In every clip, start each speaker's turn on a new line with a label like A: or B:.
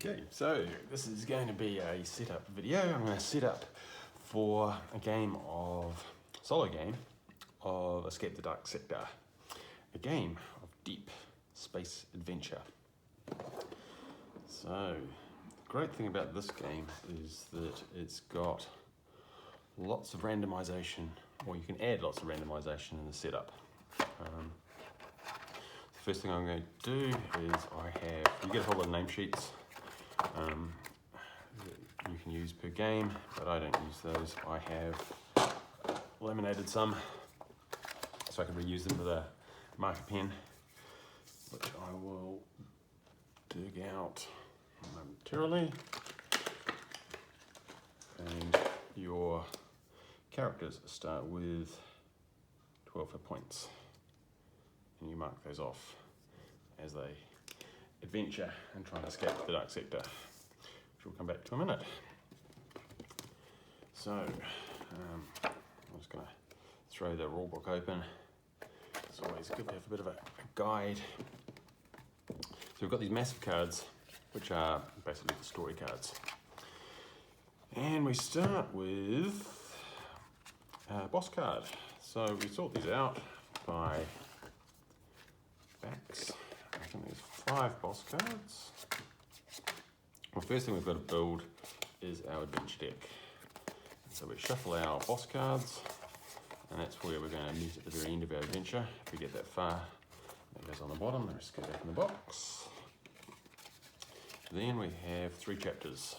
A: Okay, so this is going to be a setup video. I'm going to set up for a solo game of Escape the Dark Sector, a game of deep space adventure. So, the great thing about this game is that it's got lots of randomization, or you can add lots of randomization in the setup. The first thing I'm going to do is you get a whole lot of name sheets. You can use per game, but I don't use those. I have laminated some so I can reuse them with a marker pen, which I will dig out momentarily. And your characters start with 12 hit points, and you mark those off as they adventure and try and escape the Dark Sector, which we'll come back to in a minute. So, I'm just going to throw the rulebook open. It's always good to have a bit of a guide. So we've got these massive cards, which are basically the story cards. And we start with a boss card. So we sort these out by backs. I think there's 5 boss cards. Well, first thing we've got to build is our adventure deck. So we shuffle our boss cards, and that's where we're going to meet at the very end of our adventure. If we get that far, that goes on the bottom, the rest go back in the box. Then we have 3 chapters.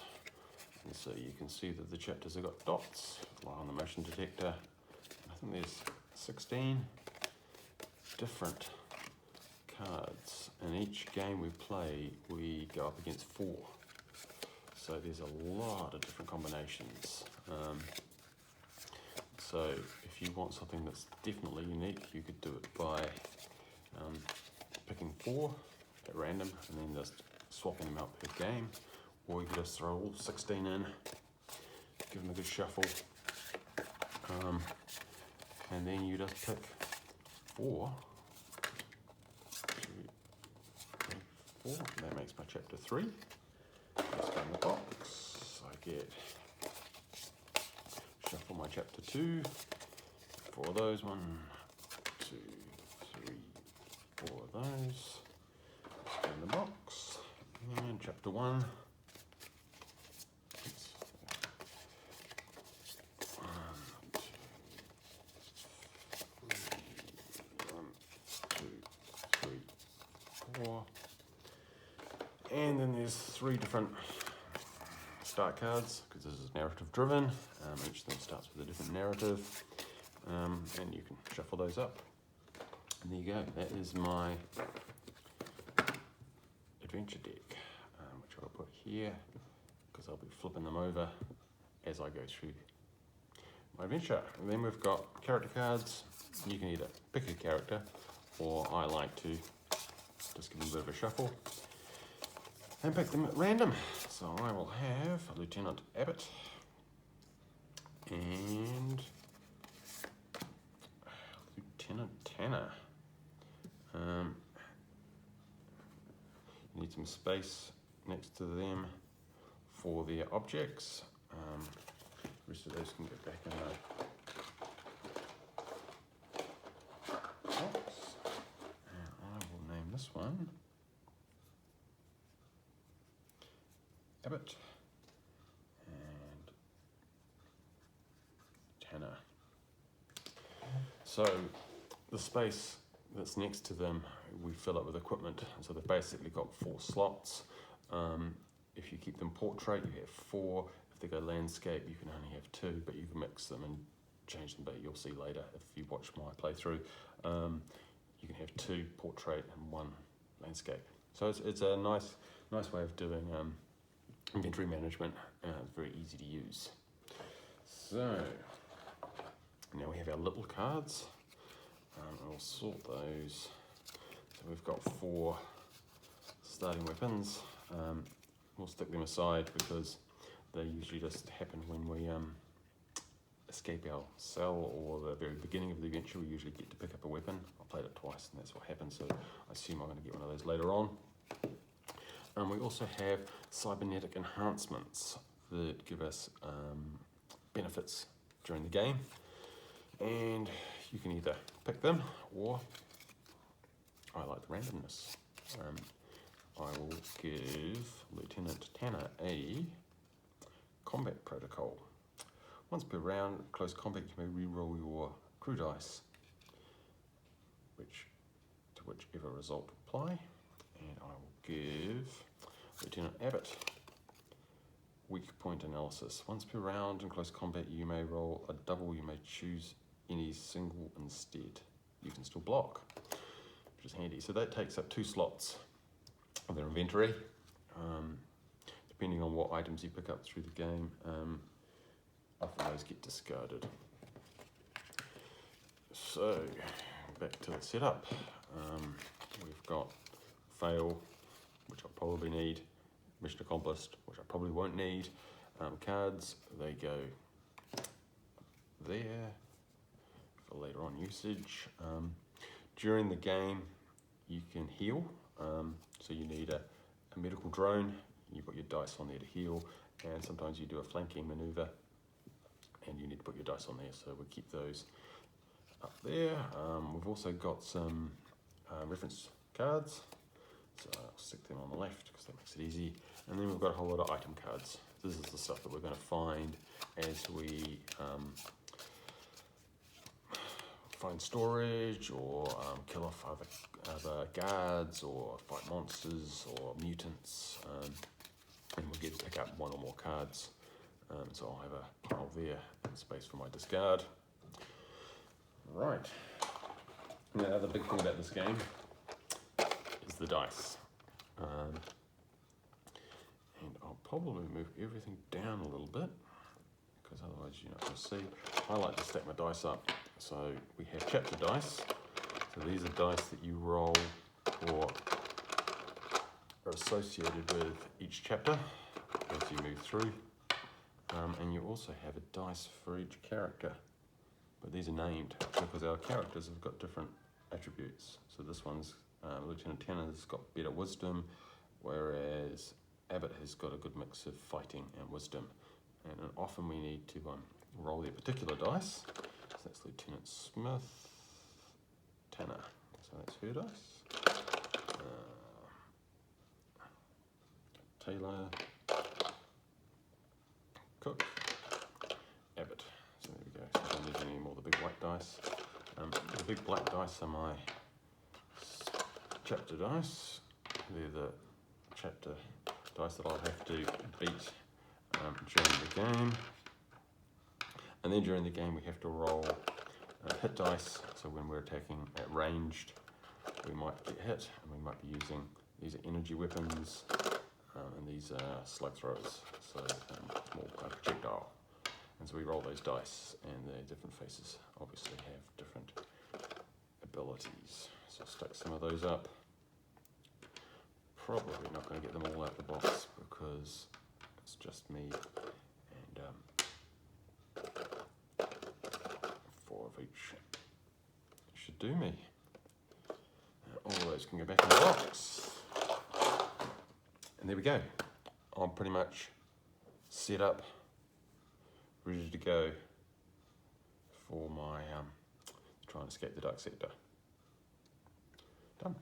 A: And so you can see that the chapters have got dots, lie on the motion detector. I think there's 16 different cards, and each game we play we go up against 4, so there's a lot of different combinations. So if you want something that's definitely unique, you could do it by picking 4 at random and then just swapping them out per game, or you could just throw all 16 in, give them a good shuffle, and then you just pick 4. That makes my chapter 3. Let's go in the box. I shuffle my chapter 2. 4 of those. 1, 2, 3, 4 of those. Let's go in the box. And chapter 1. 1, 2, 3, 4. And then there's 3 different start cards, because this is narrative driven. Each of them starts with a different narrative, and you can shuffle those up. And there you go, that is my adventure deck, which I'll put here, because I'll be flipping them over as I go through my adventure. And then we've got character cards. You can either pick a character, or I like to just give them a bit of a shuffle and pick them at random. So I will have Lieutenant Abbott and Lieutenant Tanner. You need some space next to them for their objects. The rest of those can get back in the box. And I will name this one Abbott and Tanner. So the space that's next to them we fill up with equipment. So they've basically got 4 slots. If you keep them portrait, you have 4. If they go landscape, you can only have 2, but you can mix them and change them. But you'll see later if you watch my playthrough, you can have 2 portrait and 1 landscape. So it's a nice way of doing inventory management. It's very easy to use. So now we have our little cards. I'll sort those. So we've got 4 starting weapons. We'll stick them aside because they usually just happen when we escape our cell, or the very beginning of the adventure. We usually get to pick up a weapon. I played it twice and that's what happened, so I assume I'm going to get one of those later on. And we also have cybernetic enhancements that give us benefits during the game. And you can either pick them, or I like the randomness. I will give Lieutenant Tanner a combat protocol. Once per round, close combat, you may re-roll your crew dice, to whichever result apply. And I will give Lieutenant Abbott weak point analysis. Once per round in close combat, you may roll a double. You may choose any single instead. You can still block, which is handy. So that takes up 2 slots of their inventory. Depending on what items you pick up through the game, often those get discarded. So back to the setup. We've got fail, which I'll probably need. Mission accomplished, which I probably won't need. Cards, they go there for later on usage. During the game, you can heal. So you need a medical drone. You've got your dice on there to heal, and sometimes you do a flanking maneuver, and you need to put your dice on there. So we keep those up there. We've also got some reference cards, so I'll stick them on the left because that makes it easy. And then we've got a whole lot of item cards. This is the stuff that we're going to find as we find storage, or kill off other guards, or fight monsters or mutants, and we'll get to pick up 1 or more cards. So I'll have a pile there in space for my discard. Right. Now, the other big thing about this game is the dice. And I'll probably move everything down a little bit, because otherwise you're not going to see. I like to stack my dice up. So we have chapter dice. So these are dice that you roll or are associated with each chapter as you move through. And you also have a dice for each character. But these are named because our characters have got different attributes. So this one's Lieutenant Tanner's got better wisdom, whereas Abbott has got a good mix of fighting and wisdom. And often we need to roll their particular dice. So that's Lieutenant Smith, Tanner. So that's her dice. Taylor, Cook, Abbott. So there we go. So I don't need any more of the big white dice. The big black dice are my chapter dice. They're the chapter dice that I'll have to beat during the game. And then during the game we have to roll hit dice. So when we're attacking at ranged, we might get hit, and we might be using, these are energy weapons, and these are slug throwers, so more projectile. And so we roll those dice, and their different faces obviously have different abilities. So I'll stack some of those up. Probably not going to get them all out the box because it's just me, and 4 of each should do me. All of those can go back in the box. And there we go. I'm pretty much set up, ready to go for my try and escape the dark sector. Done.